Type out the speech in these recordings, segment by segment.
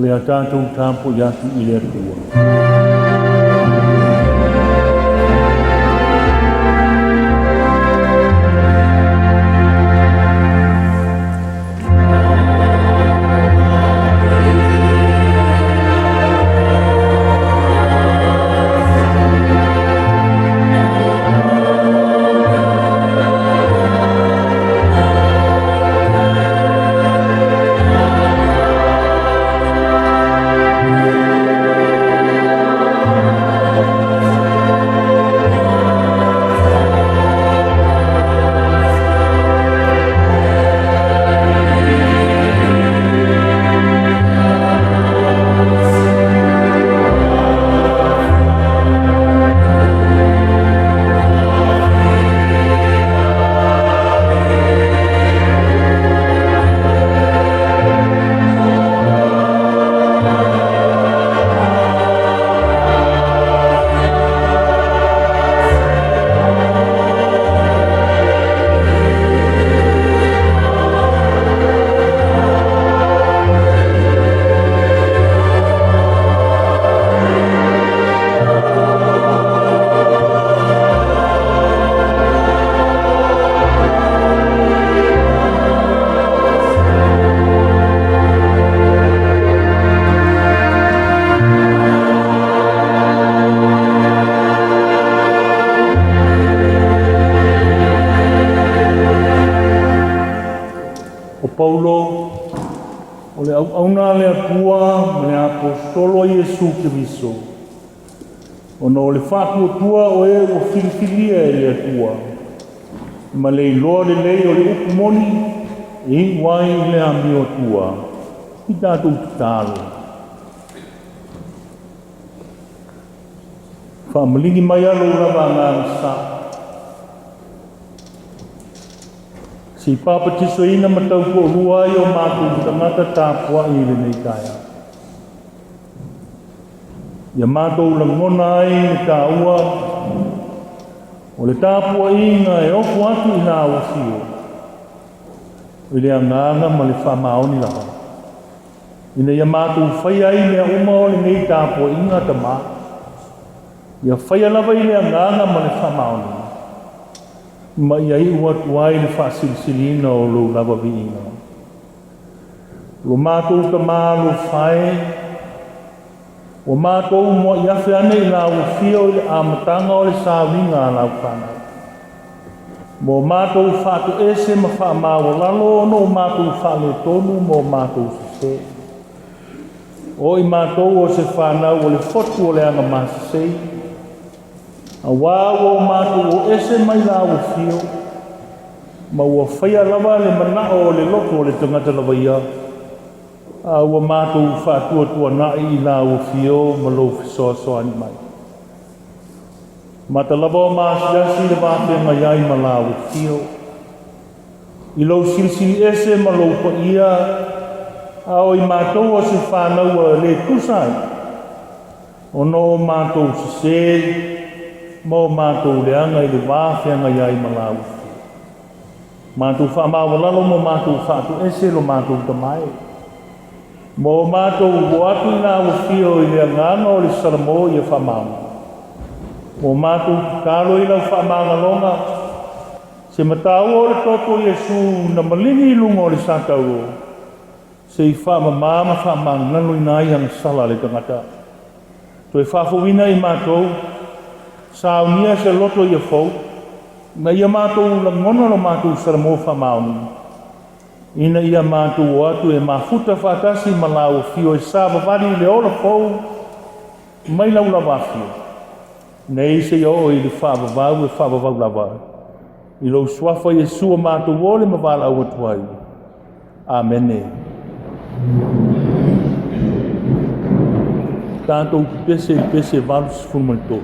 o le a tātou tāpo i atu i le atua. Paulo, o le auna le atua, me le apostolo Iesu Kiriso. Ona o le whātua tua o e o filifilia e le atua. Ma le iloa le lei o le upumoni, e wai le amio tua. I tātou tālo. Whamalingi mai alo lava ngā sa. Si papa tisoina matau ko rua i o mātou tangata tāpua i le nei kaya. Ia mātou langona ai ni ka ua, o le tāpua inga e oku atu i nā uafio. O le anganga ma le whamaoni laha. Ina ia mātou whai ai mea uma o le nei tāpua inga ta mā. Ia whai alawa i le anganga ma le whamaoni. Ma ia i ua tuai le whasilsilina o lo lawa vi inga. Lo mātou ta mā lo whai, o mātou mo i awhi ane i ngā uafio i le amatanga o le sāwinga a lau whanau. Mo mātou whātu ese ma wha māua lalo no mātou whale tonu mo mātou sise. O i mātou o se whanau o le fotu o le anga māsisei. A wāua o mātou o ese mai la uafio. Ma ua whaia lawa le manao o le loto o le tangata lawa ia. A ua mātou whātua tua nai i la uafio ma lo fisoa soani mai. Ma ta lava o māsiasi le wāwhenga iai ma la uafio. I lo silisili ese ma lo pa ia. A o i mātou o se whānau a le tusai. O no o mātou sisei. Ma o mātou leanga i le wāwhenga iai ma la uafio. Mātou whamawalalo mo mātou whātu ese lo mātou tamai. Mo mātou uatu i nā uafio i le nganga o le salamo i a whamawa. Mo mātou kālo i lau whamagalonga. Se matau o le toto Iesu na malini i lunga o le sātau. Se i whamamama whamagalano i nai ang sala le tangata. To e whawhawina i mātou. Saunia se loto i a fau. Na ia mātou la ngona lo mātou salamo whamaoni. Ina ia mātou atu e mafuta whātasi ma la uafio e sāwawari le ola fau mai lau la wafio. Nei se o i le whāwawau e whāwawau lawa. I lo swafa Iesu a mātou ole ma wala au atuai. Amene. Tātou pese valus fumantou.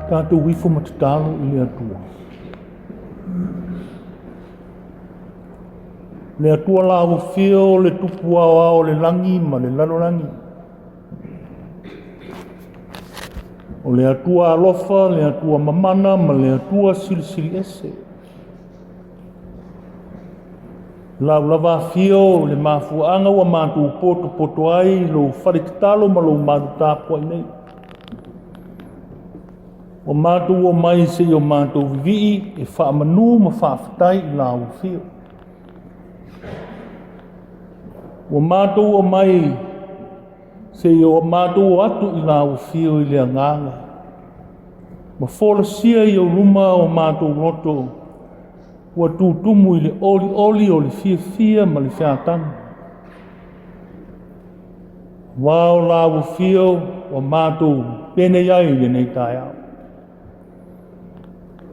Tātou wifo matatalo I le atua. Le atua la o fio le tupu ao le langi ma le lalolangi. O le atua alofa, le atua mamana ma le atua silisili ese. La lava fio le mafuanga wa matu poto ai lo wharekatalo ma lo matu tāpua nei. O matu o mai se o matu vii e whaamanu ma whaafatai I la o fio. O matu o mai se o matu o atu I la o fio I le anganga. Ma wholasia I o ruma o matu roto ua tutumu I le oli o le fia ma le whiatanga. Wao la o fio o matu pene iai le nei tai au.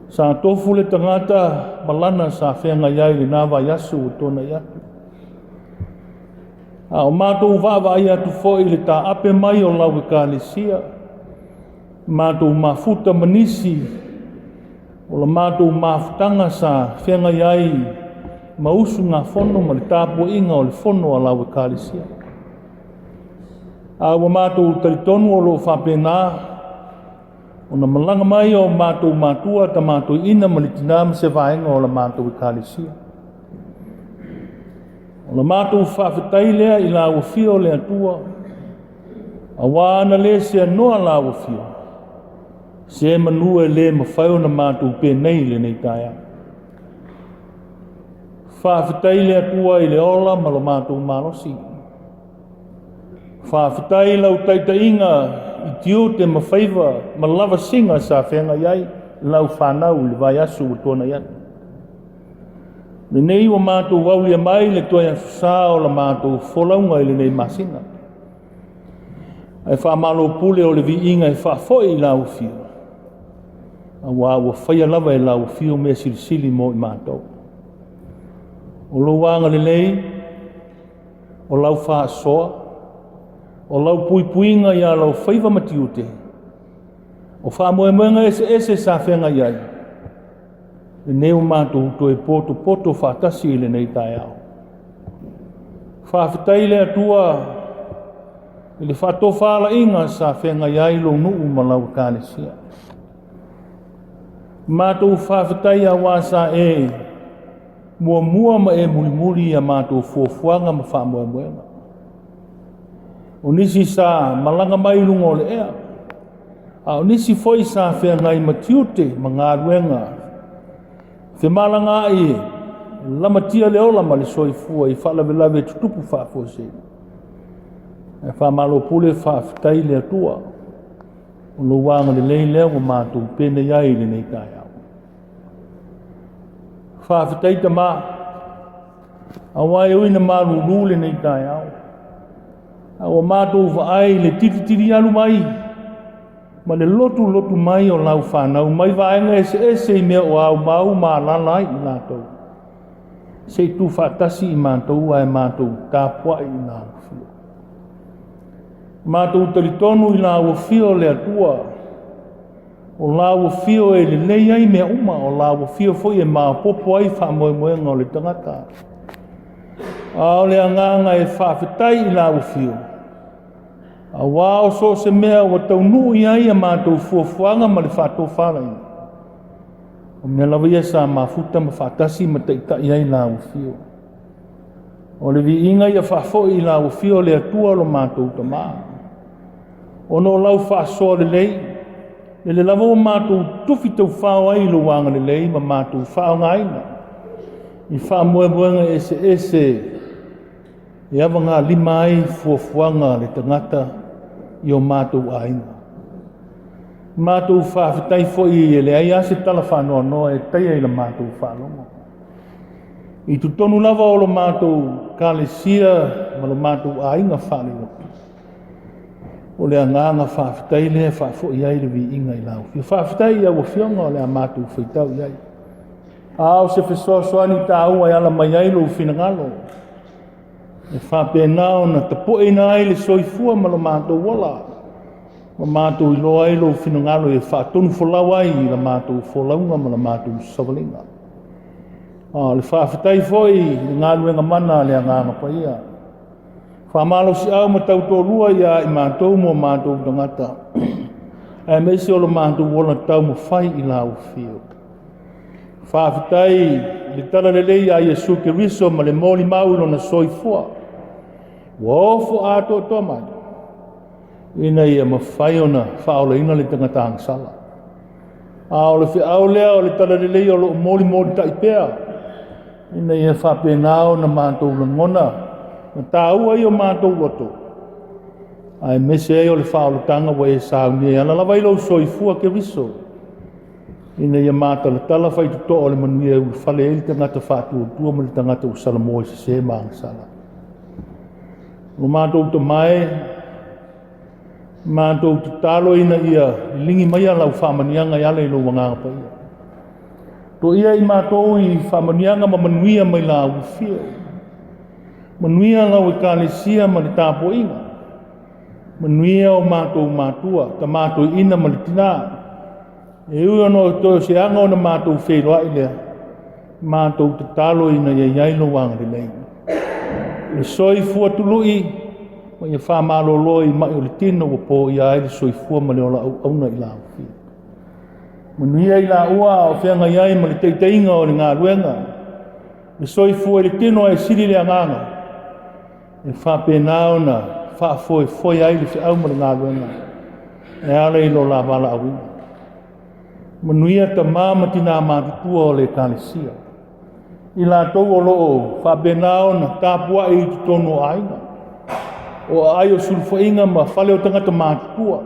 Sa tofu le tangata malana sa whenga iai le nawa yasu o tona iatu. O mātou wawa ia tu fo I le tā ape mai o lau ka le sia. Mātou mafuta manisi o la mātou mafutanga sa whenga iai mausu ngā whono ma le tāpua inga o le whono a lau ka le sia. Wa mātou taritonu o lo whapena o na malanga mai o mātou mātua ta mātou ina ma le tinama se vaenga o la mātou ka le sia. O la mātou whawhetai lea I la wafio lea tua. A wāna le se anoa la wafio. Se manua le mawhai na mātou pēnei le nei taia. Whawhetai lea tua I le ola ma lo mātou malosi. Whawhetai lau taita inga I tio te mawhaiva ma lava singa sa whenga iai lau whanau le vai asu o tona iatu. Le nei o mātou waulia mai le toia sā o la mātou wholaunga I le nei masina. Ai whamalo pule o le vi inga I whafoi I lau fio. A wā ua whaia lava I lau fio mea silisili mo I mātou. O lo wanga le nei, o lau whaasoa, o lau puipuinga I a lau whaiva matiute. O whamoemoenga ese sa whenga iai. Le neo mātou to e poto whātasi I le nei tai au. Whawhetai le atua I le whato whala inga sa whenga iai lo nuu ma lau kānesia. Mātou whawhetai a wāsa mua ma mulimuli a mātou fuafuanga ma whamoemoenga. O nisi sa malanga mai lungo le ea. O nisi foi sa whenga I matiute ma ngā ruenga. Te malanga I lama tia le ola ma le soifua I whalawelawe tutupu whafose. E whamalo pule whawhetai le atua. O lo wanga le lei leo o mātou pene iai le nei tai au. Whawhetai ta mā. A wai uina maruru le nei tai au. A o mātou whaai le titiri alu mai. Ma le lotu mai o lau whanau, mai vaenga ese I mea o au mau ma lalai I nātou. Se tu whatasi I mātou ai mātou tāpua I nāu fio. Mātou taritonu I lau fio le atua. O lau fio e le lei ai mea uma, o lau fio foi e maa popo ai whamoemoenga o le tangata. O le anganga e whawhetai I lau fio. A wao so se mea wa tau nui ai a mātou fuafuanga ma le whatou whalai. O mea lawa ia sa mafuta ma whatasi ma taita iai la ufio. O le vi inga ia whafoi la ufio le atua lo mātou ta maa. O no lau whasoa le lei. Le lawa o mātou tufi tau whao ai lo wanga le lei ma mātou whao ngaina. I wha moemoenga ese. E awa ngā lima ai fuafuanga le tangata I o mātou ainga. Mātou whawhetai foi e le ai ase tala whanoa noa e teia I la mātou whanonga. I tu tonu lava o lo mātou kālesia ma lo mātou ainga whanonga. O le anganga whawhetai le whafoi ai le vi inga I lau. I whawhetai ia wafionga o le a mātou whaitau iai. Ao se whesoasoani tā ua I ala mai ai lo whinangalo. E whapena o na tapoe na ai le soifua ma lo mātou wala. Ma mātou I loa e lo whinangalo e whaatonu wholawai I la mātou wholaunga ma la mātou savalinga. Le whawhitai foi ngā luenga mana le nganga pa ia. Whamalo si au ma tau tō lua ia I mātou mo mātou tangata. E mesi o la mātou wala tau mo whai I la ufio. Whawhitai le tala lelei a Yesu ke riso ma le moli maulo na soifua. Wofo ato tomai. Ina ia mawhai ona whaola ina le tangata ang sala. O le whiau lea o le tala lelei o lo moli taipea. Ina ia whapenao na mātou langona. Na tāua I o mātou loto. Ai mese e o le whaola tanga wa e sauni e ana lawai lau soifua ke riso. Ina ia mātala tala whai tuto o le manui e ule whale e le tangata whātua tua ma le tangata usala moe se maa sala. O mātou to mai, mātou to talo ina ia, lingi mai lau whamanianga I ale ilo wanganga pa ia. To ia I mātou I whamanianga ma manuia mai la ufia. Manuia lau I kālesia ma le tāpo inga. Manuia o mātou mātua, ta mātou ina ma le tina. E ui ono to se anga o na mātou wheroa I lea. Mātou to talo ina ia iailo wanga le leina. Le soifua tului, ma ia whamalolo I mai o le tino wa po ia ai le soifua ma le ola auna I la ufi. Manuia I la ua o whianga iai ma le teiteinga o le ngā ruenga. Le soifua I le tino ai siri le anganga. E whapenao na whaafoe ai le whiau ma le ngā ruenga. E ale ilo la wala awina. Manuia ta māma tina mātutua o le kālesia. I la tau o loo whabenao na tāpua I tono ainga. O ai o sulwhainga ma whale o tangata mātua.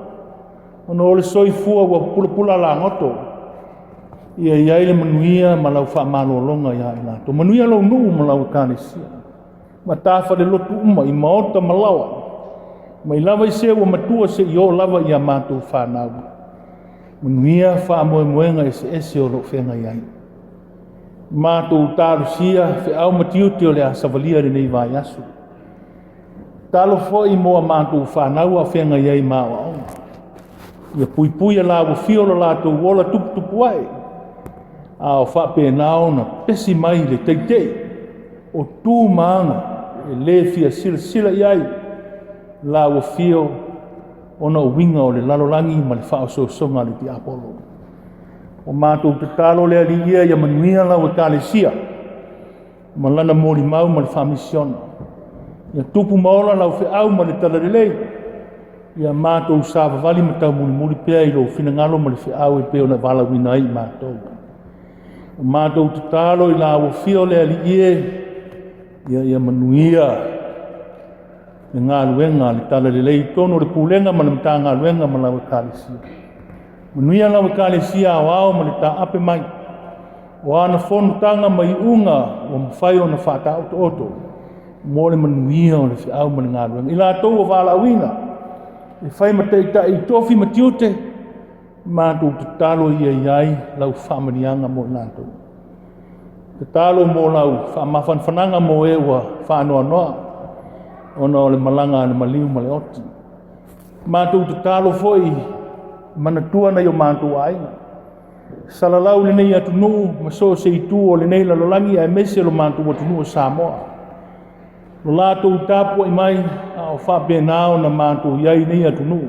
Ono o le soifua wa pula la ngoto. Ia iai le manuia ma lau whamalolonga ia I lato. Manuia lau nuu ma lau kālesia. Ma tāwha le lotu uma I maota malawa. Ma I lava I se wa matua se I o lava ia mātou whanau. Manuia whaamoemoenga ese o lo whenga iai. Mātou tārusia whiau matiuti o le asavalia le nei vai asu. Talo foi moa mātou whanau a whenga iai māua onga. Ia pui a lawa fio la lātou wola tupu ai. A o whapenao na pesi mai le teitei. O tū maanga e le fia sila iai. Lawa fio ona o winga o le lalolangi ma le whaososonga le ti Apollo. O mātou te talo lea li ia ia manuia lau e kālesia. Ma lana mori mau ma le whamisiona. Ia tupu maola lau whiau ma le talarelei. Ia mātou sāwawali ma tau muli pēa I lo whinangalo ma le whiau e pēo na walawina I mātou. O mātou te talo I la o whio lea li ia manuia. E ngā luenga le talarelei tono le pūlenga ma le mta ngā luenga ma lau e kālesia. Manuia lau e kālesia o ao ma le tā ape mai. O ana whonu tanga mai unga o mwhai o na whata oto. Mo le manuia o le whiau ma le ngā luenga. I la tau o wala awina. E whai ma teita I tofi ma tiute. Mātou te talo ia iai lau whamanianga mo I lātou. Te talo mo lau whamawhanwhananga mo e wa whanoa noa. Ona o le malanga le maliu ma le oti. Mātou te talo foi manatua na yo mātou ainga. Salalau le nei atu nuu, ma so se I tu o le nei lalolangi a mese lo mātou atu nuu o Samoa. Lo lātou tāpua I mai a o whapenao na mātou iai nei atu nuu.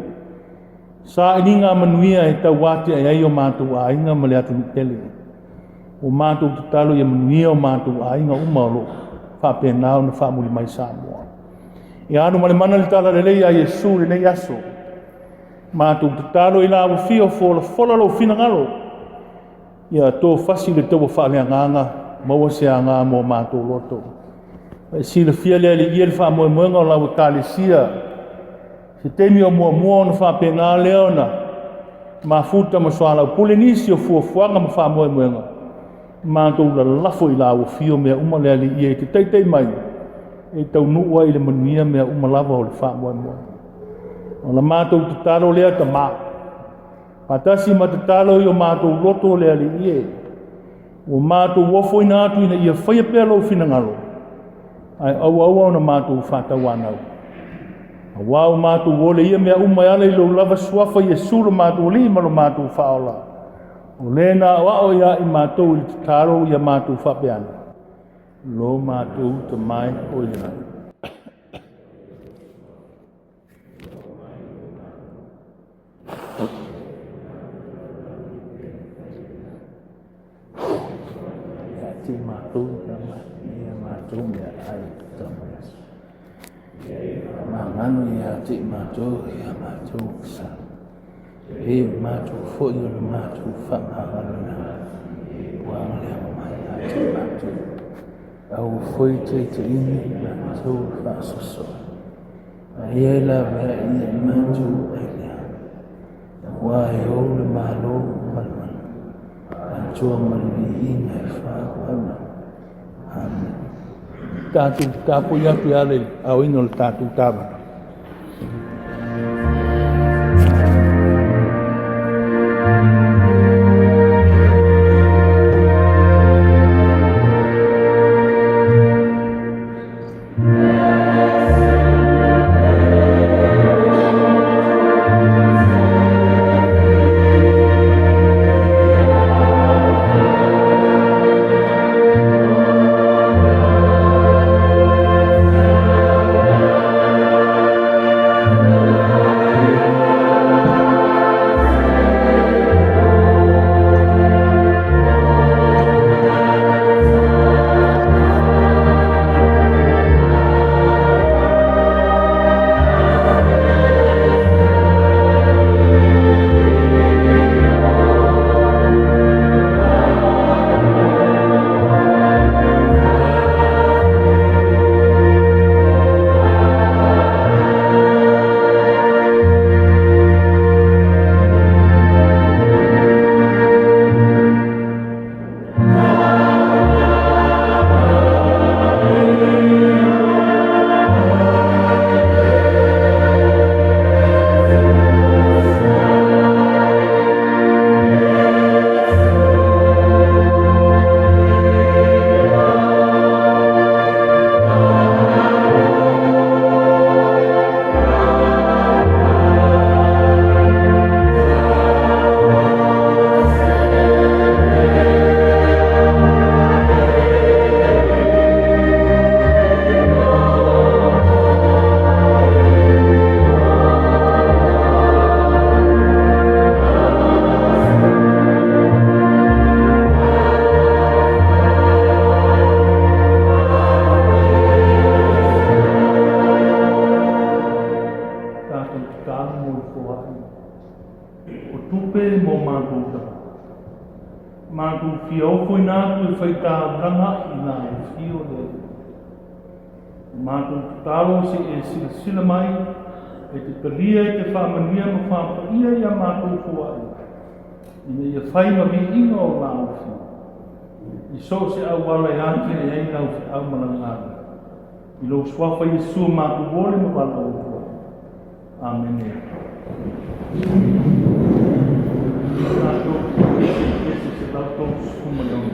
Sa ininga manuia e tau wate a iai o mātou ainga ma le atu pele. O mātou te talo ia manuia o mātou ainga umalo whapenao na whamuli mai Samoa. I anu ma le mana le tala le lei a Yesu le nei aso. Mātou te talo I la o fio fola lo whinangalo. Ia tō whasi le tau whaleanganga, maua se anga mo mātou loto. E si le fia lea li ia le whamoemoenga o lau e kālesia. Se temi o mua o na whapengā leona. Ma futa ma soa lau pule nisi o fuafuanga ma whamoemoenga. Mātou la lafo I la o fio mea uma lea li ia te teitei mai. E tau nuua I le manuia mea uma lava o le whamoemoenga. O la mātou te talo lea ta mā. Patasi ma te talo I o mātou loto lea li ie. O mātou wofo ina atu ina ia whaia pēlo finangalo. Ai au na mātou whātau anau. Wau mātou ole ia mea umai ala I lau lava suafa Iesu lo mātou li ma lo mātou whaola. O lena wao ia I mātou I taro ia mātou whapeana. Lo mātou te mai o ia. Ia mātou te mai, ia mātou mea ai te mai. Mangano ia te mātou, ia mātou sa. E mātou fo I o mātou whamahana. Wang lea mai ia te mātou. Au foi te ini mātou whasoso. A ia la vea ia mātou ailea. Wai o le malo palman. Antua mariwi inga whaapana. Amen. Tātou tāpo ia tu ale au ino le tātou tāma. Fio foi nato e foi brama e na fio de mato talo se sila mai e te pelia e te whamania ma whampa ia mato fuai ina ia whai ma mi inga o lao fi I so se au wala e anki e ei lau fi au malangana I lo swafa Yesu mato wole ma wala o fuai Amen Nato se lau todos kumalong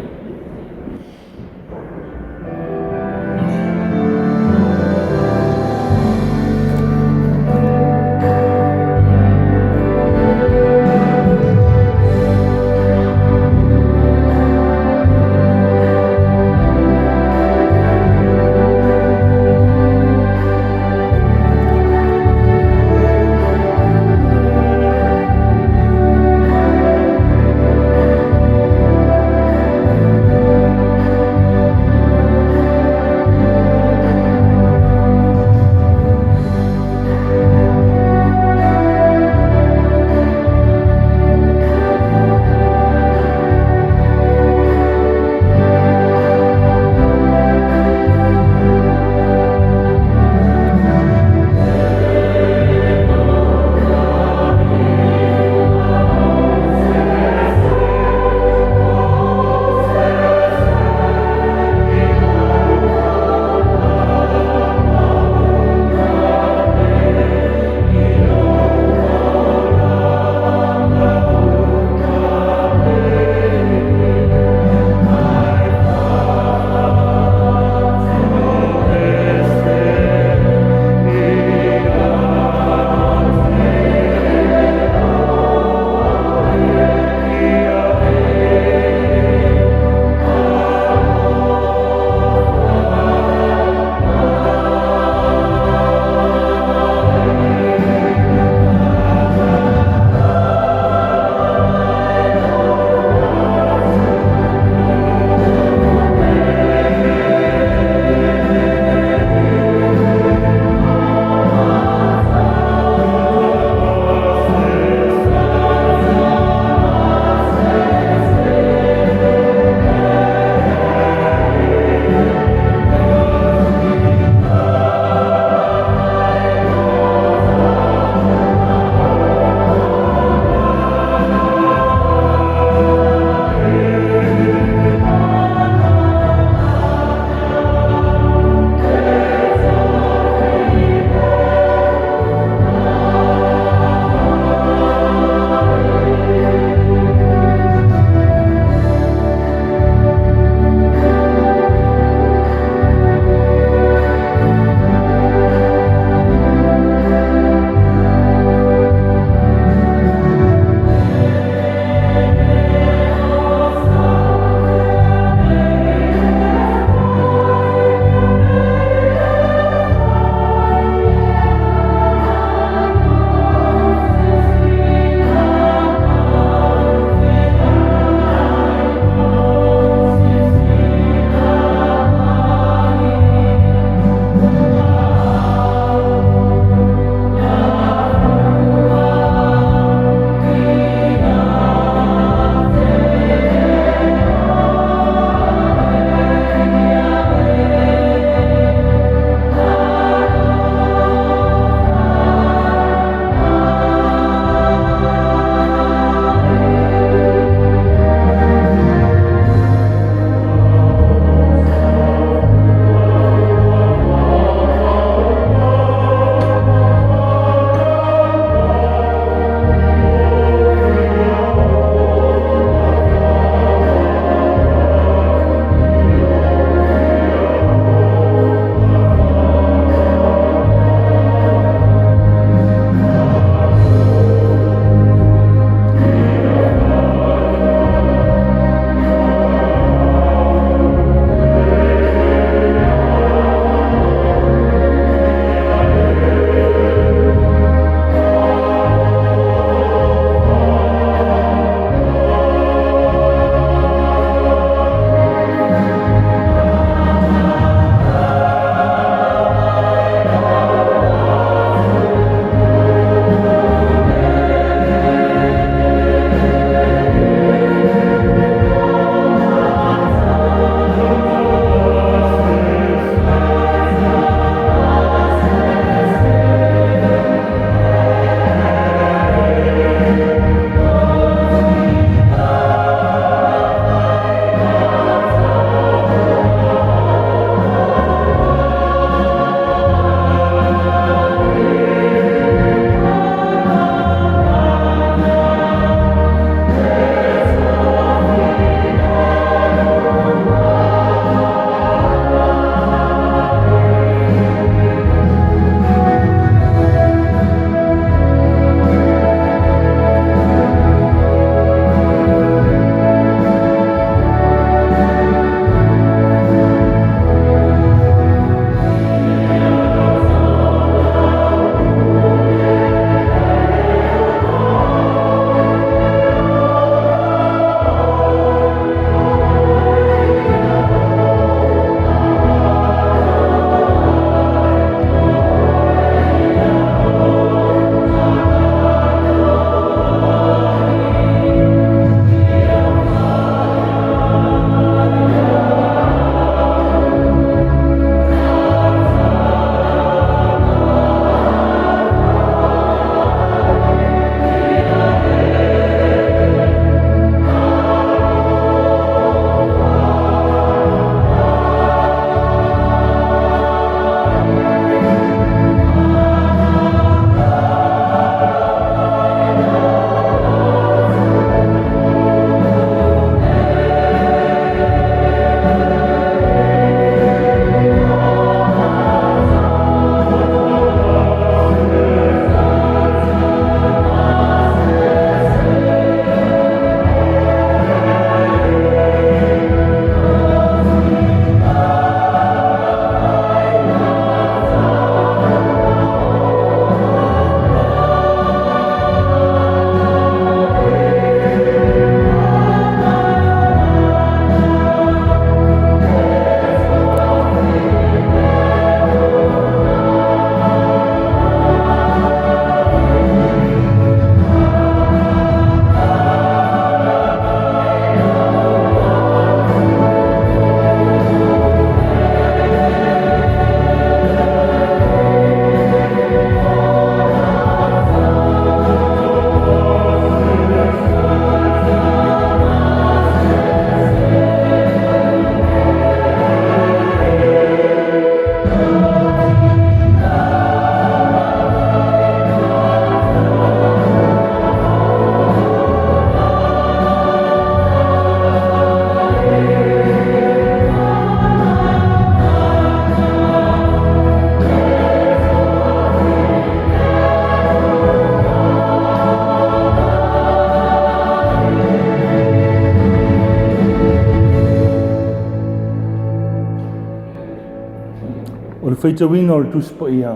feitawina o le tusi pa ia.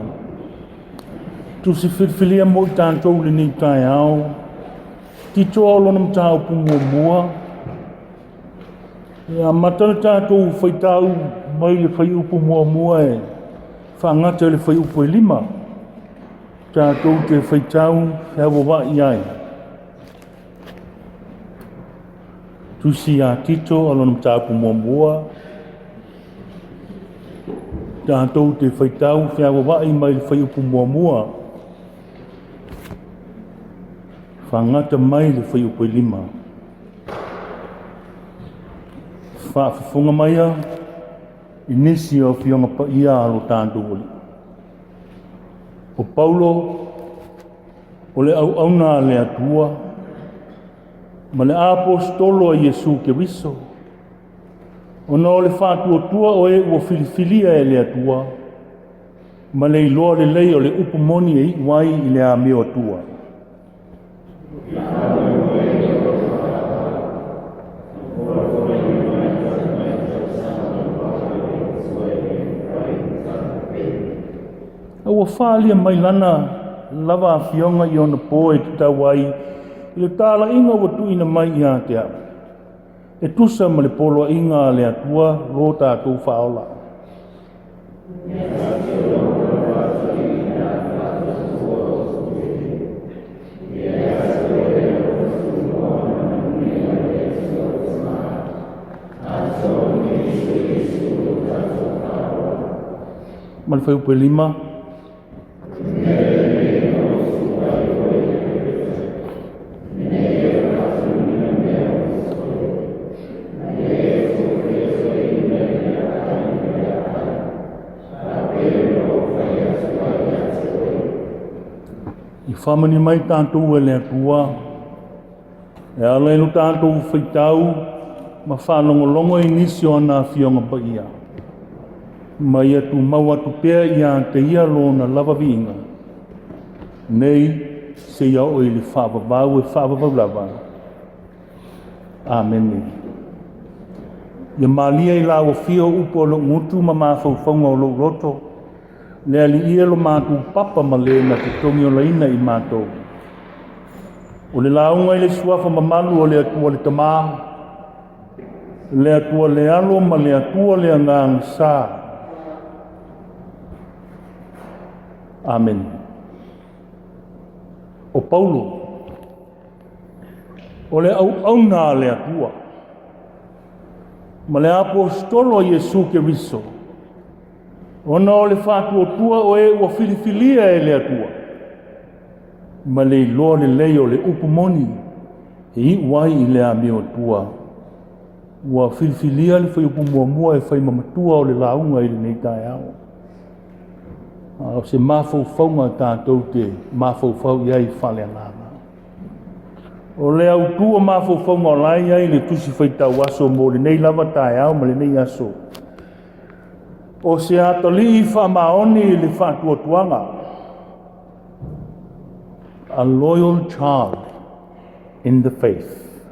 Tusi whilwhilia mo i tātou le nei tai au. Tito o lona mta upu mua. Ia matana tātou whaitau mai le whai upu mua e. Whangata le whai upu e 5. Tātou te whaitau hea wawa i ai. Tusi a tito o lona mta upu mua. Tātou te whaitau hea wawa i mai le whai upu mua. Whangata mai le whai upu e 5. Whaafunga mai a inisi o whionga pa ia alo tātou oli. O Paulo o le au auna le atua ma le apostolo a Iesu Keriso. Ona o le whātua tua o e ua filifilia e le atua ma le iloa le lei o le upu moni e wai i le a meo atua. Ua whaalia mai lana lava a whionga i ona pō e te tauai i le tāla inga ua tuina mai i a te au. E tusa ma le polo inga le atua lo tātou whaola. Ma le whai upu e 5. Whamani mai tātou e le atua, e ala inu tātou whaitau, ma whanongolongo i nisi o ana whionga pa ia. Mai atu mau atu pēr ia te ia lona lava vinga. Nei, se ia o i le whaavavau e whaavavau lava. Amen. Ia malia i lawa whio upo lo ngutu ma mawhauwhaunga o lo roto. Le ali ia lo mātou papa ma le na te tongi o laina i mātou. O le launga i le suafa mamalu o le atua le tamā. Le atua le alo ma le atua le angang sā. Amen. O Paulo. O le auna le atua. Ma le apostolo Iesu Keriso. Ona o le whātua tua o e ua filifilia e le atua. Ma le iloa le lei o le upu moni. E i wai i le a meo tua. Ua filifilia le whai upu mua e whai mamatua o le launga i le nei tae au. O se mawhauwhaunga tātou te mawhauwhau iai whale alama. O le au tua mawhauwhaunga o lai iai le tusi whaitau aso mo le nei lava tae au ma le nei aso. O se atali i whamaoni le whātua tuanga. A loyal child in the faith.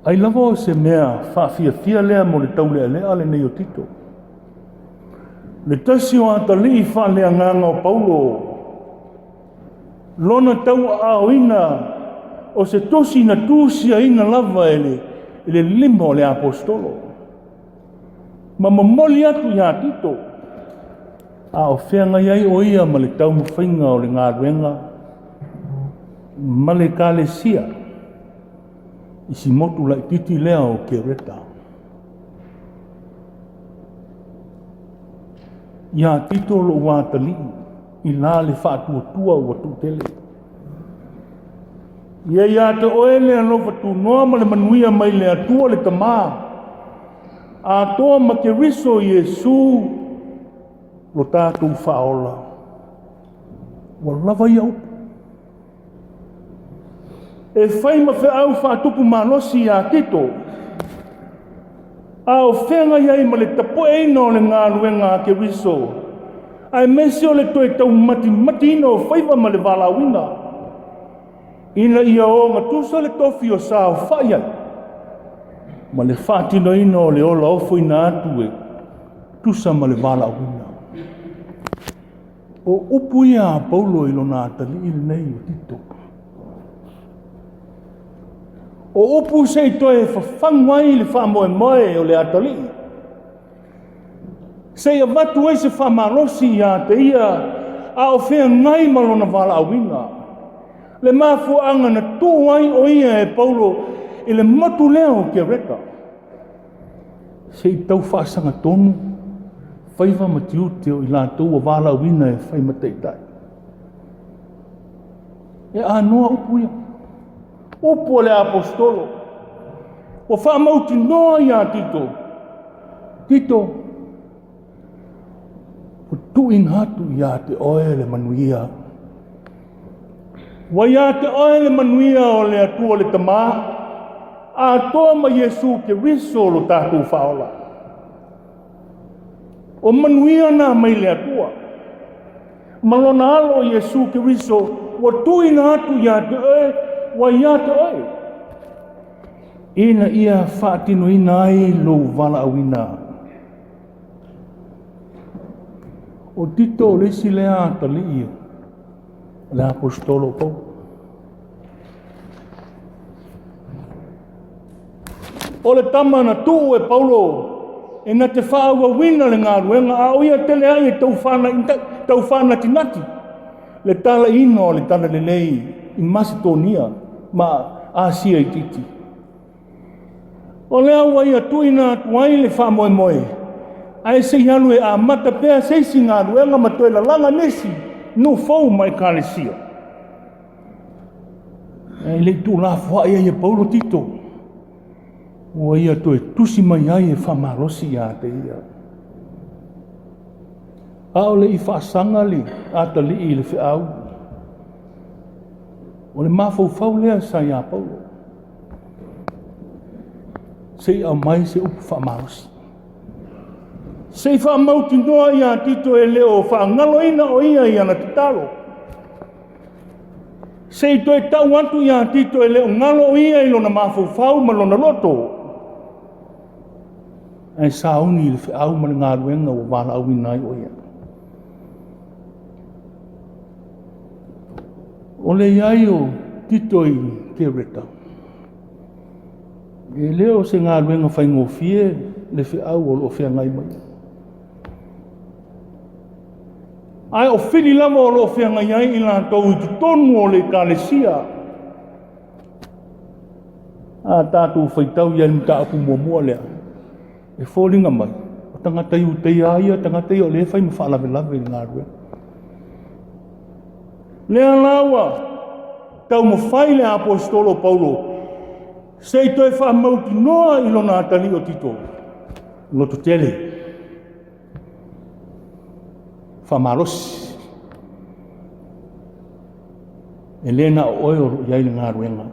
Ai lava o se mea whawhiawhia lea mo le tau lea lea le nei o tito. Le tasi o atali i whalea nganga o Paulo. Lona tau aoina o se tosi na tūsia ina lava ele. Le 5 le apostolo. Ma mamoli atu ia tito. A o whenga iai o ia ma le tau mawhainga o le ngā ruenga. Ma le kālesia. Isi motu lai titi lea o Kereta. Ia tito lo wātali. I la le whātua tua ua tūtele. Ia ia te oele alofa tu noa ma le manuia mai le atua le tamā. A toa ma Keriso Iesu lo tātou whaola. Wa lava iau. E whai ma whi au whātupu manosi a tito. A o whenga iai ma le tapo eina o le ngā ruenga a Keriso. Ai mesi o le toe tau mati ina o whaiva ma le walawina. Ina ia o ngā tusa le tofi o sāo whaiai. Ma le whaatinoina o le ola ofo ina atu e tusa ma le wala wina. O upu ia Paulo ilo nā tali ili nei o tito. O upu sei toe whawhangwai le whamoe moe o le atali. Sei a watu e se whamarosi ia te ia a o whea ngai malona wala wina. Le mafu anga na tuai o ia e Paulo i le matu leo ke reka. Sei tau whaasanga tonu, whaiva matiu te o i lātou a wala wina e whai mateitai. E anoa upu ia. Upu le apostolo. O whaamauti noa ia tito. Tito. O tuin hatu ia te oe le manuia. Wa ia te oe le manuia o le atua le tamaa. A toa ma Yesu ke riso lo tātou whaola. O manuia nā mai le atua. Malona alo Yesu ke riso. Wa tuin hatu ia te oe. Wa ia te oe. Ina ia whaatino ina ai lo wala awina. O tito le si lea tali ia. Le apostolo po. O le tama na tu e Paulo. E na te whaawa wina le ngā ruenga. A oia tele ai e tau whana tinati. Le tala ino le tala le lei. I Macedonia. Ma Asia i titi. O lea wai atuina atuai le whamoe moe. Ai se hanu e a mata pēa seisi ngā ruenga matoe la langa nesi. No fau mai kālesia. Ai le tu la fua ia ia Paulo tito. O ia toe tusi mai ai e whamarosi ia te ia. Ao le i whaasanga li. Ata li i le whiau. O le mafau lea sa ia Paulo. Sei au mai se upu whaamarosi. Sei whaamauti noa ia tito e leo whaangalo ina o ia na te talo. Sei toe tau atu ia tito e leo ngalo o ia ilo na mafau ma lona loto. Ai sa uni le whiau ma le ngā ruenga o wala au inai o ia. O le iai o tito i te reta. E leo se ngā ruenga whaingofie le whiau o lo whia ngai mai. Ai o whini lama o lo whia ngai ai i lātou i tutonu o le kālesia. A tātou whaitau iai mta aku muamua lea. E whōringa mai. O tangatai u tei aia, tangatai o le whai ma whaalawe lawe i ngā ruenga. Lea lawa, tau mo whai le apostolo Paulo, sei toi whamauti noa i lona atali o tito, loto tele. Whamarosi. E lena o oero iai le ngā ruenga.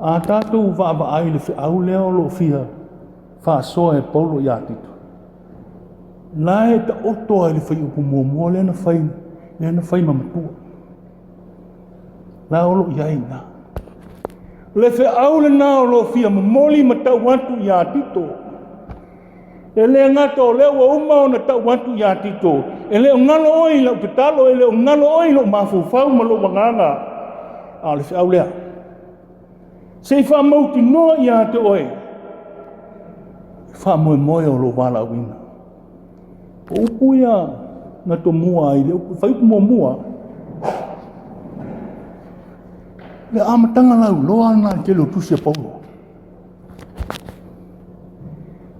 A tātou whaava ai le whiau leo lo fia, whaasoa e Paulo i a tito. Lai ta oto ai le whai upu mua lena whai mamatua. Lai olo iai nā. Le whiau le nā o lo fia mamoli ma tau atu i a tito. E lea ngata o leo wa uma o na tau atu i a tito. E leo ngalo oi lau petalo, e leo ngalo oi lau mafufau ma lo wanganga. A le whiau lea. Sei whamauti noa i a te oe. Whamoe moe o lo wala wina. O upu ia na to mua ai, le upu whaipu mua. Le amatanga lau loa na te lo tusia Paulo.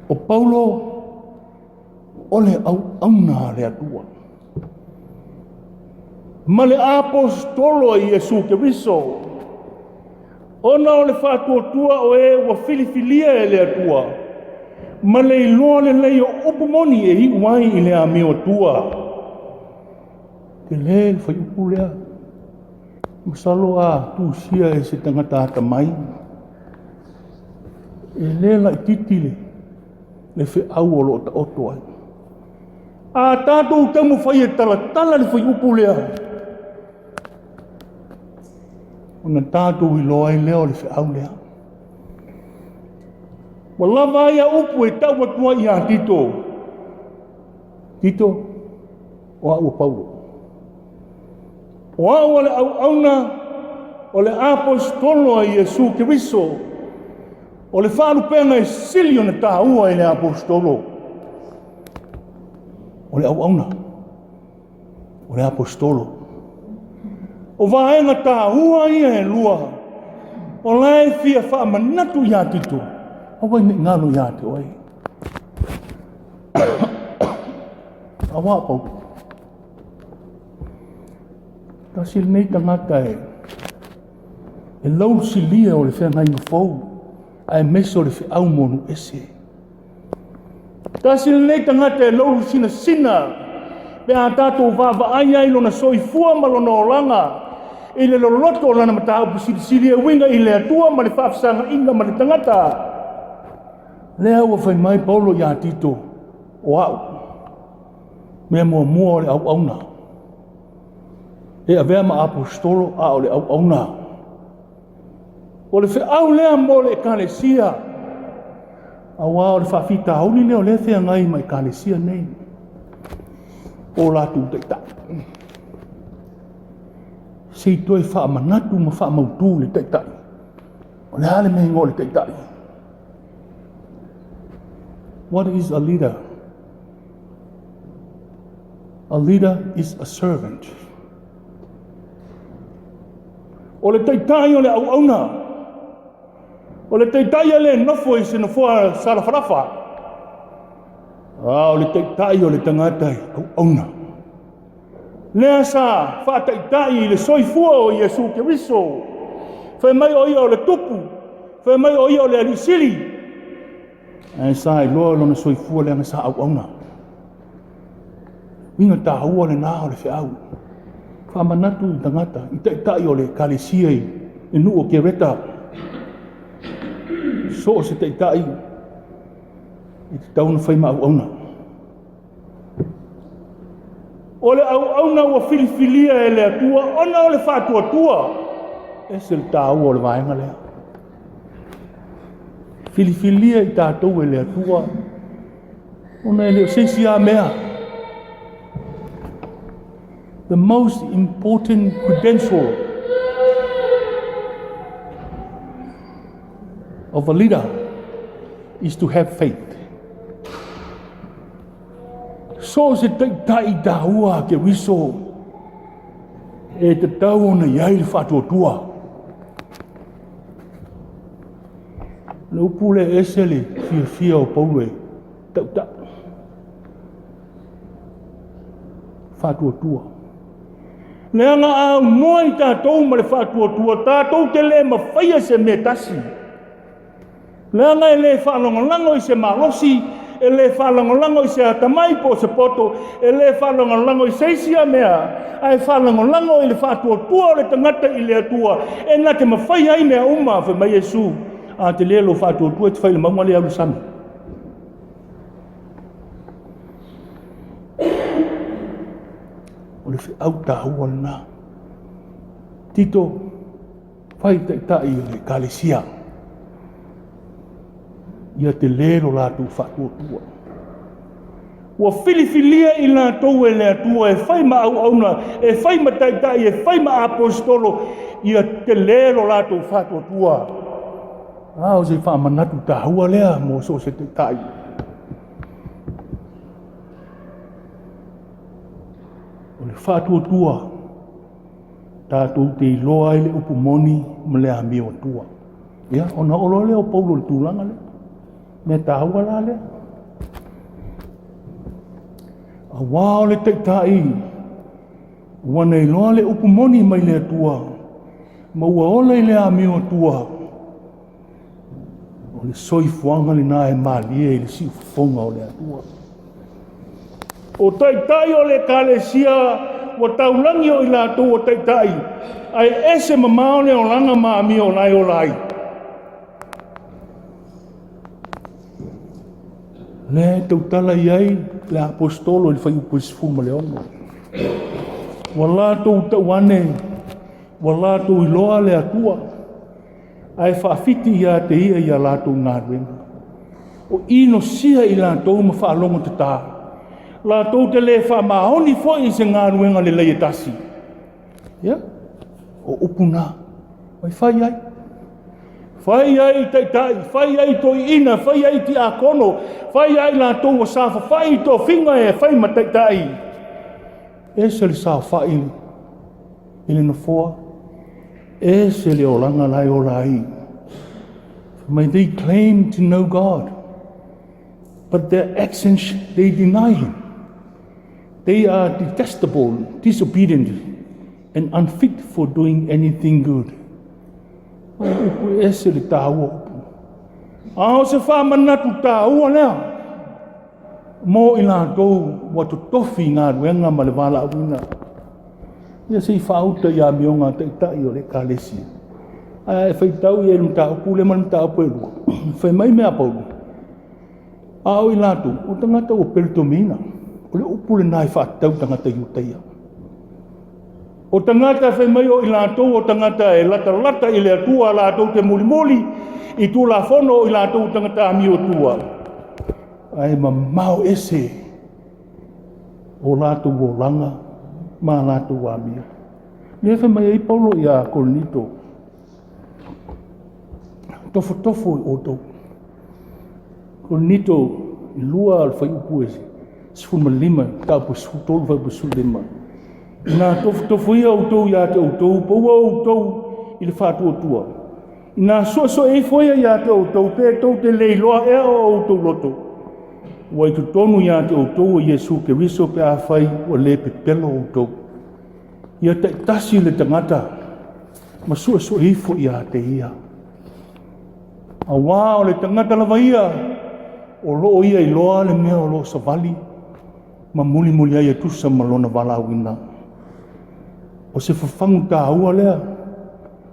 O Paulo o le auna le atua. Ma le apostolo i Jesu Keriso. Ona o le whātua o e wa filifilia e le atua. Ma le iloa le lei o upu moni e hi uai i le a meo tua. Te le whai upu lea. Masalo a tu sia e se tangata ata mai. E le la i titile. Le whi au o lo ta oto ai. A tātou tamu whai e tala le whai upu lea. ona tātou i loa i lea o le whiau lea. Wa lava ia upu e tau atua i a Tito. Tito, o a ua Paulo. O a ua le au auna o le apostolo a Iesu Kiriso. O le whaarupenga e sili o na tāua i le apostolo. O le au auna. O le apostolo. O vaenga tāua ia e lua. O lai fia wha manatu i a Tito. Awai me ngalo ia te oi. Awa pau. Tasi nei tangata e lau silia o le whenga inga fau. Ai meso le whi au monu ese. Tasi nei tangata e lau sina sina. Pe a tātou vava ai ai lona soifua malona o langa. I le loloto o lana matau pusili e winga i le atua ma le whaafsanga inga ma le tangata. Lea ua whai mai Paulo i a Tito o au. Mea mua o le au auna. E a vea ma apostolo a o le au auna. O le au lea mo le ekalesia. A wā o le whawhita hauni leo le thea ngai ma ekalesia nei. O la tu teita. Sei toi wha manatu ma wha mautu le teita. O le hale mei ngō le teita. What is a leader? A leader is a servant. O le teitai o le au auna. O le teitai le nofo i se nofoa sarafarafa. O le teitai o le tangatai au auna. Lea sa wha teitai le soifua o Iesu Kiriso. Whai mai o ia o le tupu. Whai mai o ia o le alisili. Ai sai loa lona soifua le anga sa au auna. Winga tā hua le nā o le whiau. Whamanatu i tangata. I teitai o le kalesia i nu o ke reta. So o se teitai. I te tauna whaima au auna. O le au auna ua filifilia e le atua. Ona o le whātua tua. E se le tā hua o le vaenga lea. Filifilia i tātou e le atua. Ona e leo seisi a mea. The most important credential of a leader is to have faith. So se teitai tāua ke wiso e te tau ona iai le whātua. Le upule ese le fia o Paulo e tauta. Whātua. Le anga au noa i tātou ma le whātua. Tātou te le ma whaia se me tasi. Le anga e le whaalongolango i se malosi. E le whaalongolango i se atamai po se poto. E le whaalongolango i seisia mea. Ai whaalongolango i le whātua o le tangata i le atua. E nga te ma whaia i mea uma wha mai Jesu. A te lelo whātua te whaile maunga le au sami. O le whiau tāua lana. Tito, whai teitai o le kalesia. Ia te lelo lātou whātua. Ua filifilia i lātou e le atua, e whai ma au auna, e whai ma teitai, e whai ma apostolo, ia te lelo lātou whātua. O se whamanatu tāua lea mo so se te tai. O le whātua tātou te iloa i le upumoni ma le ami o tua. Ia, ona olo leo Paulo le tūlanga lea. Me tāua la lea. A wāo le te tai. Wana iloa le upumoni mai le tua. Ma ua ola i le ami o tua. O le soifuanga le nā e mālia i le siufonga o le atua. O taitai o le kalesia, o taulangi o i lātou o taitai, ai ese mamao le o langa maami o lai o lai. Le tautala iai, le apostolo i whai upo isifu ma le ono. Wa lātou tauane, wa lātou iloa le atua, ai whaafiti ia te ia lātou ngāruenga. O ino sia i lātou ma whaalonga te tā. Lātou te le whaamahoni fwoi se ngāruenga le leia tasi. Ya? O upuna. Mai whai ai. Whai ai taitai, whai ai toi ina, whai ai ti akono, whai ai lātou wa sāwha, whai tō whinga e whai ma taitai. E se le sāo whai ili na fua. E se le o langa lai o lai. May they claim to know God, but their actions, they deny Him. They are detestable, disobedient, and unfit for doing anything good. Upu ese le tāua upu. Ao se whamanatu tāua lea. Mō i lātou watu tofi ngā ruenga ma le wala awina. Ia se i whauta i a mionga te itai o le kālesia. Ai e whaitau i e lumta upu le manumta upu e lua. Whai mai mea paulu. Ao i lātou, o tangata o Peritomina. O le upu le nai whaatau tangata i utaia. O tangata whai mai o i lātou, o tangata e lata i le atua lātou te muli i tū la whono i lātou tangata ami o tua. Ai ma mau ese o lātou o langa, ma lātou a mia. Nia whai mai e Paulo i a Korinito. Tofo o tau. Korinito i lua al whai upu ese. Sifuma lima, tāpu tolu whai pusu lima. Nā tofu ia o tau ia te o tau, paua o tau i le whātua tua. Nā so e whaia ia te o tau, pē tau te leiloa ea o tau loto. Wai tu tonu ia te o tau o Iesu ke riso pe a whai o le pe pelo o tau. Ia te tasi le tangata, ma so e whaia te ia. A wā o le tangata lava ia, o loo ia i loa le mea o loo savali, ma muli ai e tusa ma lona wala awina. O se whawhangu tā ua lea,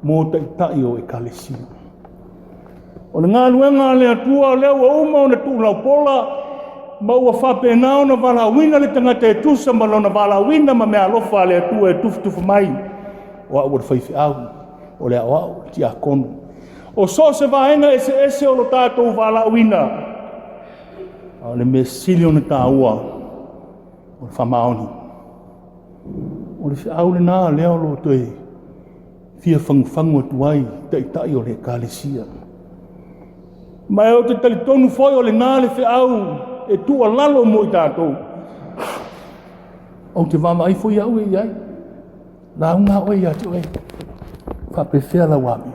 mō tai o e kālesia. O le ngā luenga lea tua lea ua uma o na tūlau pola, ma ua whapena o na wala awina le tangata e tusa ma lona wala awina ma mea alofa lea tua e tufu mai. O a ua whaifi au, o lea o au, ti a kono. O so se vaenga ese o lo tātou wala awina. O le me sili o na tā ua, o le whamaoni. O le whiau le nā leo lo toi fia whangu atuai tai o le kālesia. Mai o te talitonu foi o le nā le whiau e tua lalo mo i tātou. O te wama ai foi au e iai. Nā unga oi ati oi. Whapewhia la wami.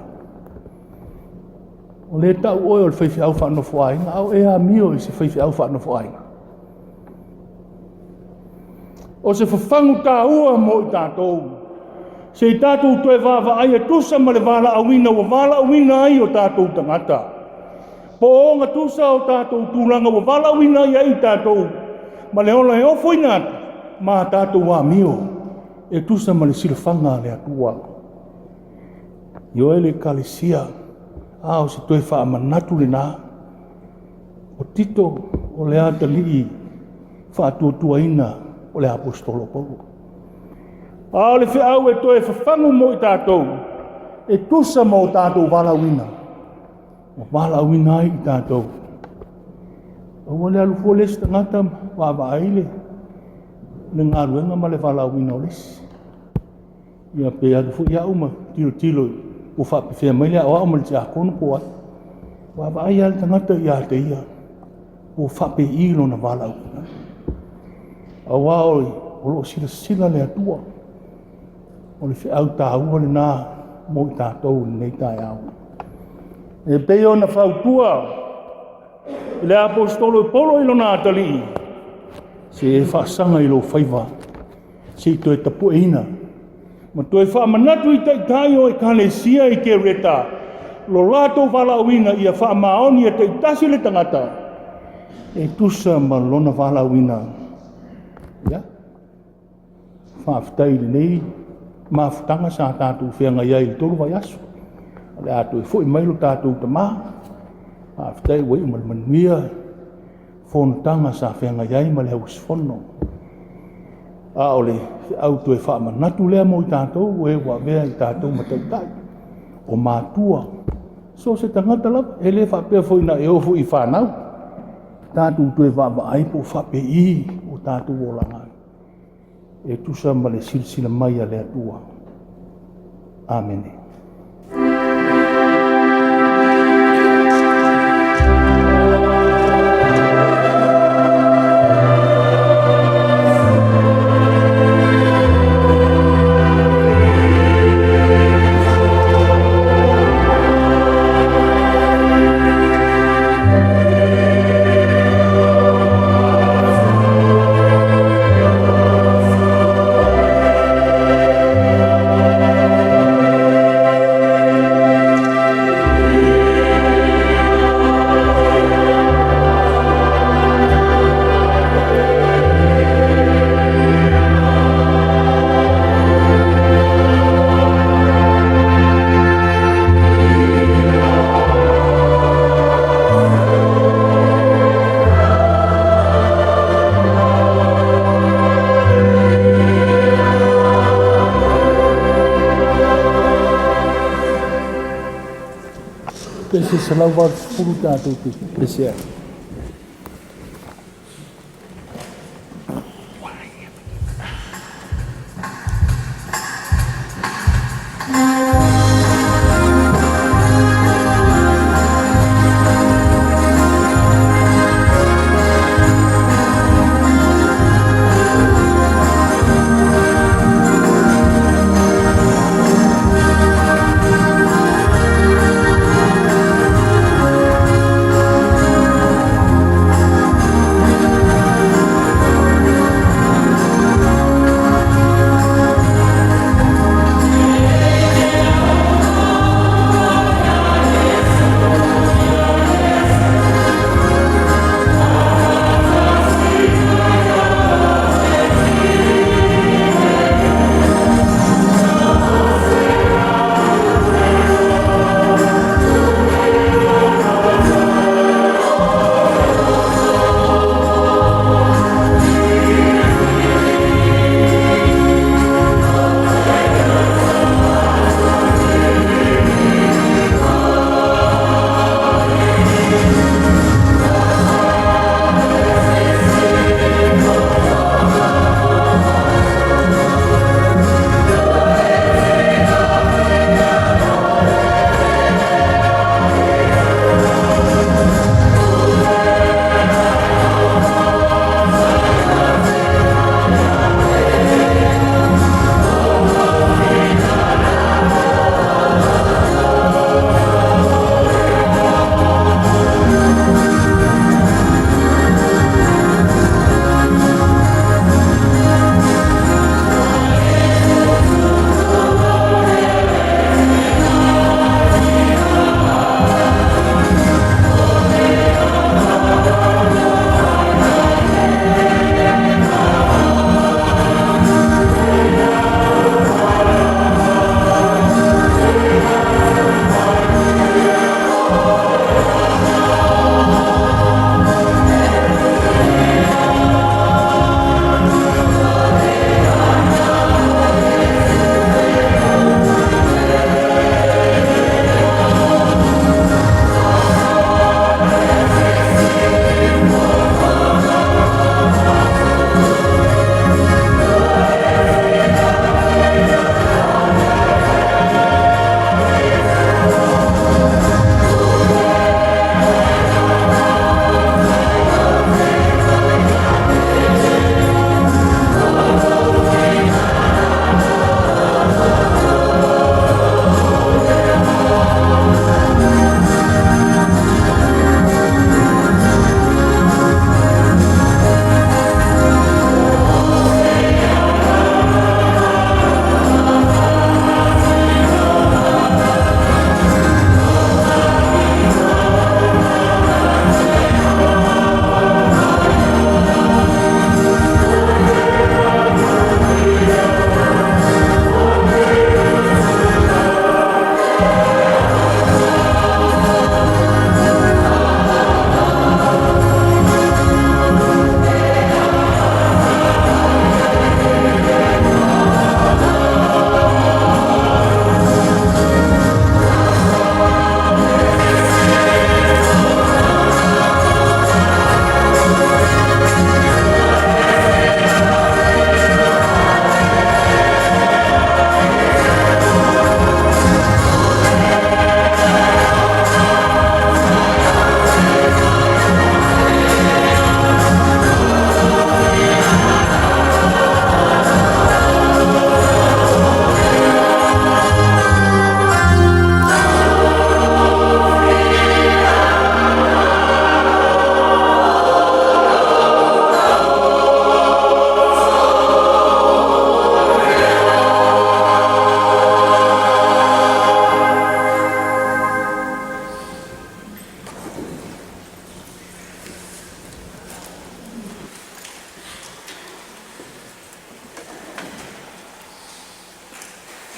O le tau oi o le whiau whanofo ainga. Au e a mio i se whiau whanofo ainga. O se whawhangu tā ua mo i tātou. Se i tātou toe vāwa ai e tusa ma le wala awina wa wala awina ai o tātou tangata. Po o ngā tusa o tātou tūlanga wa wala awina ai ai tātou. Ma le ola e ofo inata, ma tātou wā mio. E tusa ma le silawhanga le atua. Io e le kālesia, ao se toe wha manatu le nā. O tito o le ata lii, wha tua ina, o le apostolo Paulo. A le whiau e toe whawhangu mo i tātou, e tusa mo tātou walawina. O walawina i tātou. O le alu fua lesi tangata wawa aile, le ngā ruenga ma le walawina o lesi. Ia pe alu fua ia uma, tilo, o whapewhia mai lea o ama le te akono po ai. Wawa ai ale tangata ia te ia, o whape ilo na walawina. A waoi, o lo sila le atua. O le whiau tā ua le nā, mo i tātou nei tai au. E peo na whautua, i le apostolo i polo ilo nā tali. Se e whaasanga i lo whaiva, se i toe tapu eina. Ma toe whaamanatu i tai o e kālesia i ke reta. Lo lātou walawina i a whaamaoni e te tasi le tangata. E tusa ma lona walawina. Ya, whaafitai le nei, mawhitanga sa tātou whianga iai le tolu vai asu. Ale atu e fwoi mailo tātou ta maa. Whaafitai wei umalmanuia, whonatanga sa whianga iai ma le haus whono. ole au tu e whaamanatu lea mo I tātou e wa vea I tātou matautai o mātua so se tangata lava e le whapea fo ina e ofu I whanau tātou tu e whaamai po whape I o tātou o langa e tusa ma le silsila mai a lea tua Amen. Pese salau wa sepuluh tātou te. Pese ai.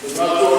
Gracias.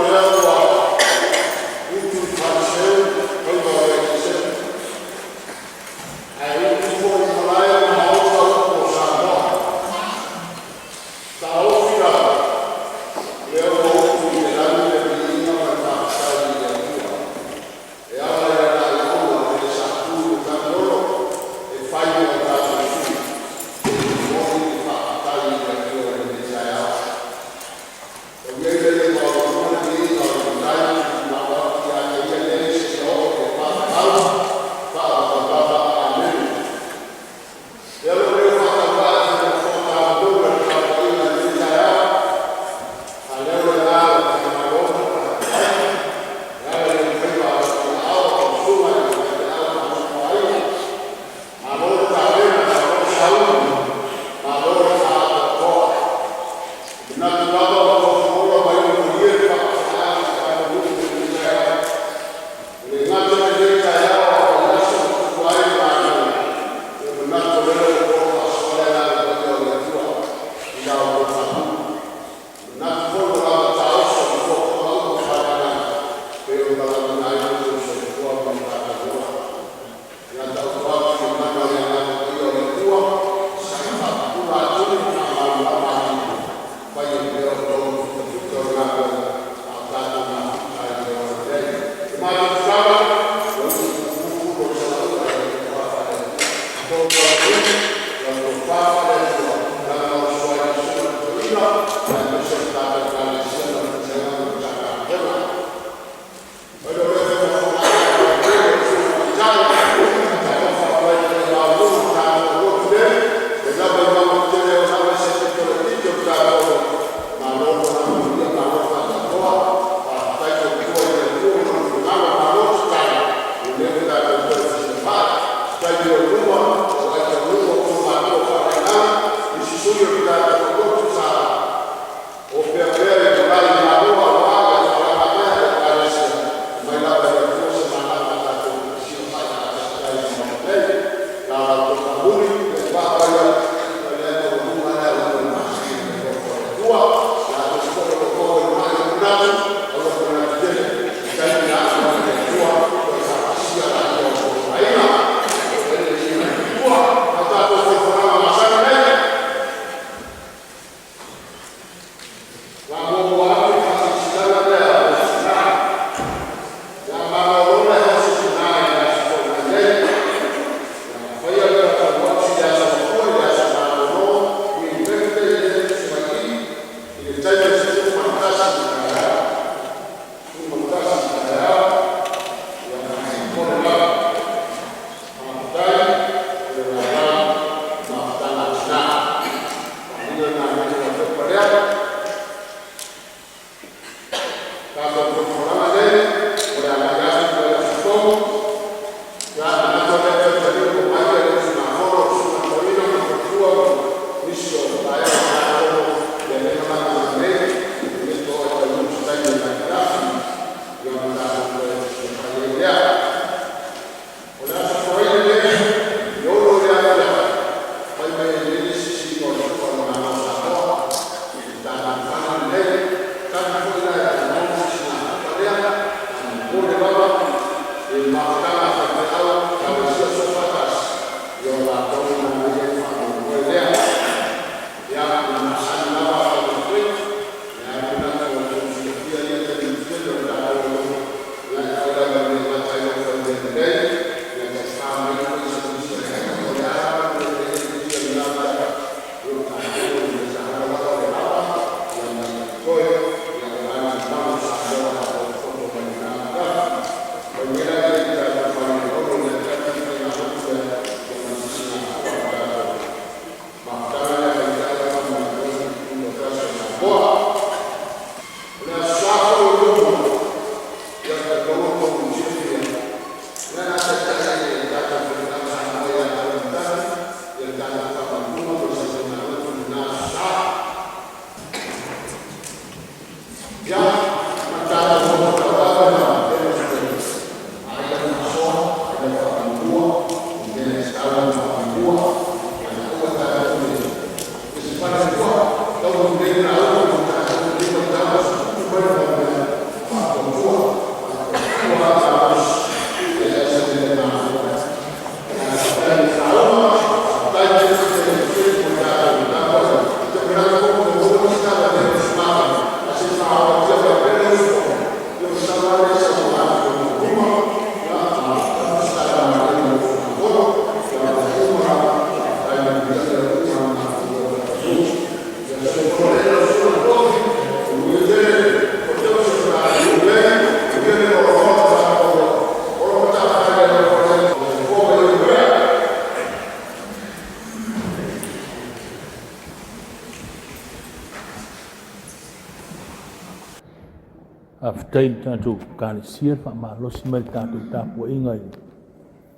aftai tātou kālesia whaamalosi mai tātou tāpua ingai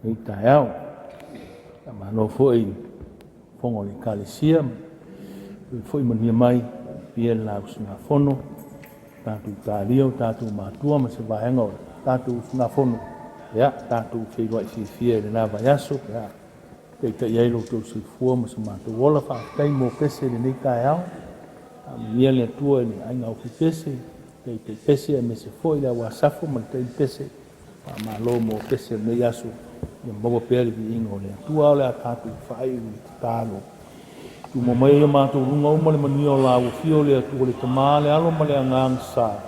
nei tai au malo foi fongo le kālesia foi mania mai pia lau sunga fono tātou tālio tātou mātua ma se vahenga o tātou sunga fono ya tātou whirua i fia le nā vaiaso ya kei te iei lo tau si fua ma se mātou wola whaaftai mō pese le nei tai au ia le tua le ainga o pese kei te pese e me se foi le wasafo ma te pese pa malo mo pese me yaso ia mo pele vi ingo le tua le atatu fai talo tu mo mai ma tu runga o mo le mani o la o fio le tu le tamale alo ma le ngang sa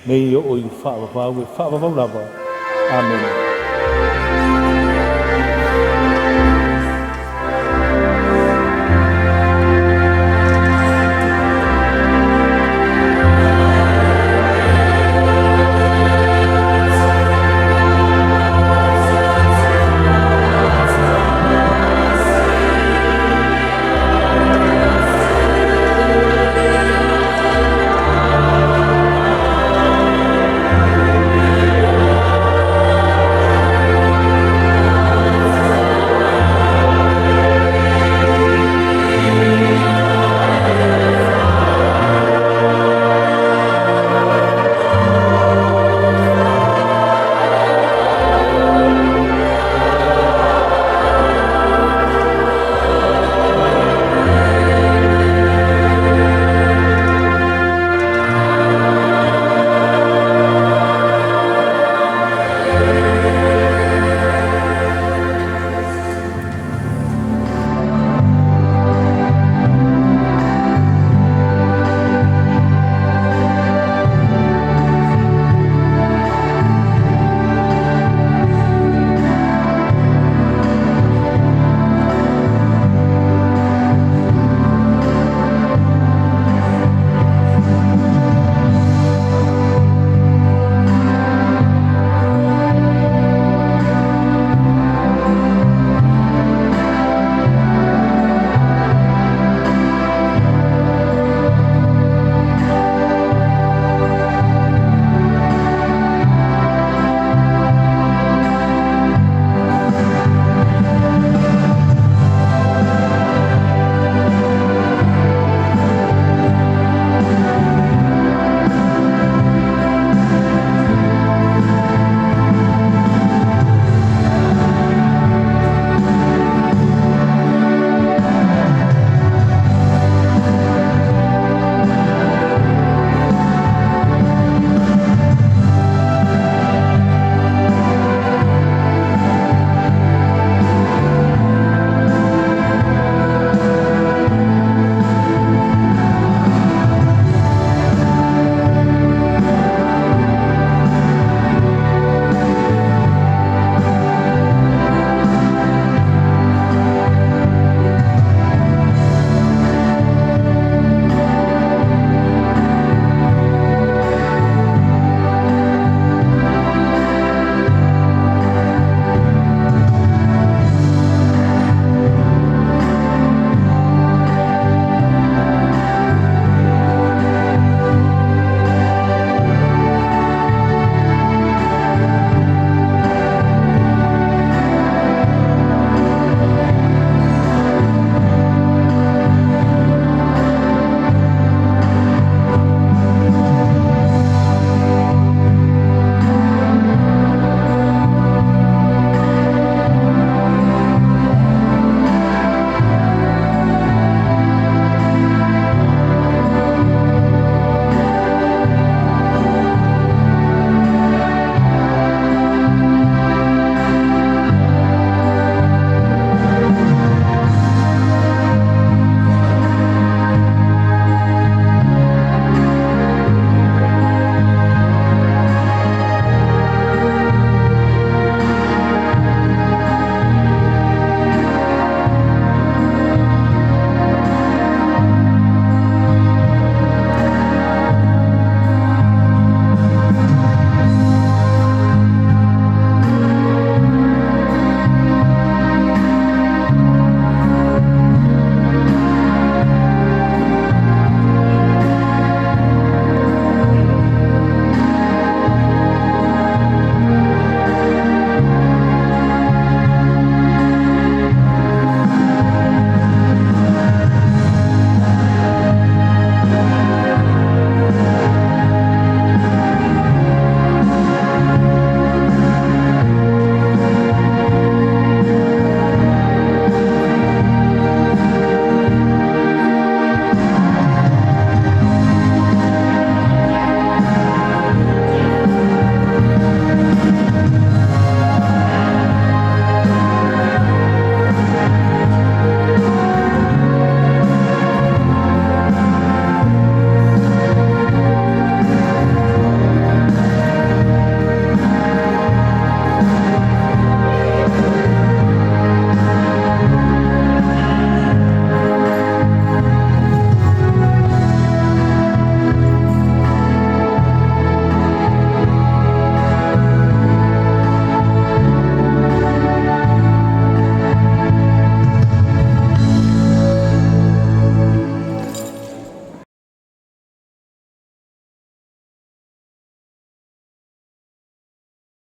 me o i fa va lava amen